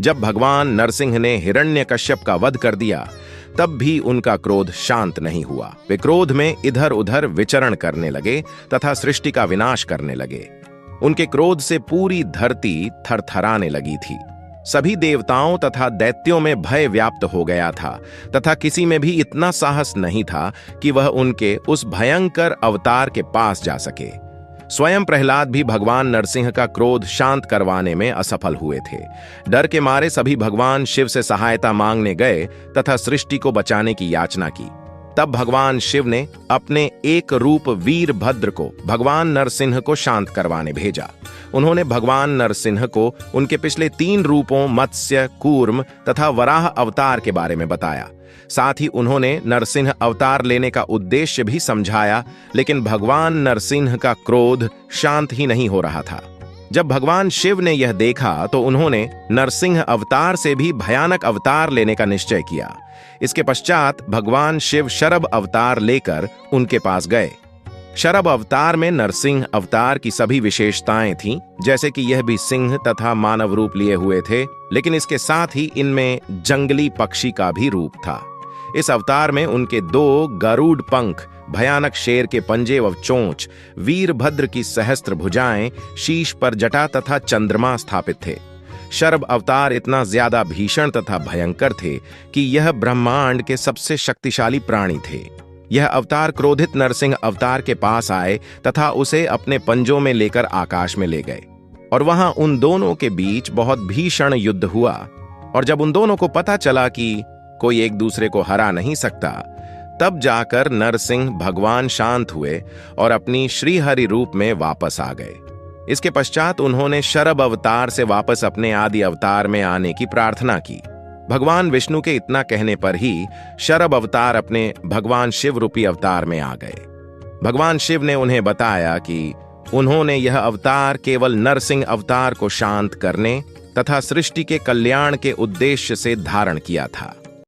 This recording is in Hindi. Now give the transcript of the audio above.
जब भगवान नरसिंह ने हिरण्यकश्यप का वध कर दिया, तब भी उनका क्रोध शांत नहीं हुआ। वे क्रोध में इधर उधर विचरण करने लगे तथा सृष्टि का विनाश करने लगे। उनके क्रोध से पूरी धरती थरथराने लगी थी। सभी देवताओं तथा दैत्यों में भय व्याप्त हो गया था तथा किसी में भी इतना साहस नहीं था कि वह उनके उस भयंकर अवतार के पास जा सके। स्वयं प्रहलाद भी भगवान नरसिंह का क्रोध शांत करवाने में असफल हुए थे। डर के मारे सभी भगवान शिव से सहायता मांगने गए तथा सृष्टि को बचाने की याचना की। तब भगवान शिव ने अपने एक रूप वीरभद्र को भगवान नरसिंह को शांत करवाने भेजा। उन्होंने भगवान नरसिंह को उनके पिछले 3 रूपों मत्स्य, कूर्म तथा वराह अवतार के बारे में बताया। साथ ही उन्होंने नरसिंह अवतार लेने का उद्देश्य भी समझाया, लेकिन भगवान नरसिंह का क्रोध शांत ही नहीं हो रहा था। जब भगवान शिव ने यह देखा तो उन्होंने नरसिंह अवतार से भी भयानक अवतार लेने का निश्चय किया। इसके पश्चात भगवान शिव शरभ अवतार लेकर उनके पास गए। शरभ अवतार में नरसिंह अवतार की सभी विशेषताएं थीं, जैसे कि यह भी सिंह तथा मानव रूप लिए हुए थे, लेकिन इसके साथ ही इनमें जंगली पक्षी का भी रूप था। इस अवतार में उनके 2 गरुड़ पंख, भयानक शेर के पंजे व चोंच, वीरभद्र की सहस्त्र भुजाएं, शीश पर जटा तथा चंद्रमा स्थापित थे। शरभ अवतार इतना ज्यादा भीषण तथा भयंकर थे कि यह ब्रह्मांड के सबसे शक्तिशाली प्राणी थे। यह अवतार क्रोधित नरसिंह अवतार के पास आए तथा उसे अपने पंजों में लेकर आकाश में ले गए और वहां उन दोनों के बीच बहुत भीषण युद्ध हुआ। और जब उन दोनों को पता चला कि कोई एक दूसरे को हरा नहीं सकता, तब जाकर नरसिंह भगवान शांत हुए और अपनी श्रीहरि रूप में वापस आ गए। इसके पश्चात उन्होंने शरभ अवतार से वापस अपने आदि अवतार में आने की प्रार्थना की। भगवान विष्णु के इतना कहने पर ही शरभ अवतार अपने भगवान शिव रूपी अवतार में आ गए। भगवान शिव ने उन्हें बताया कि उन्होंने यह अवतार केवल नरसिंह अवतार को शांत करने तथा सृष्टि के कल्याण के उद्देश्य से धारण किया था।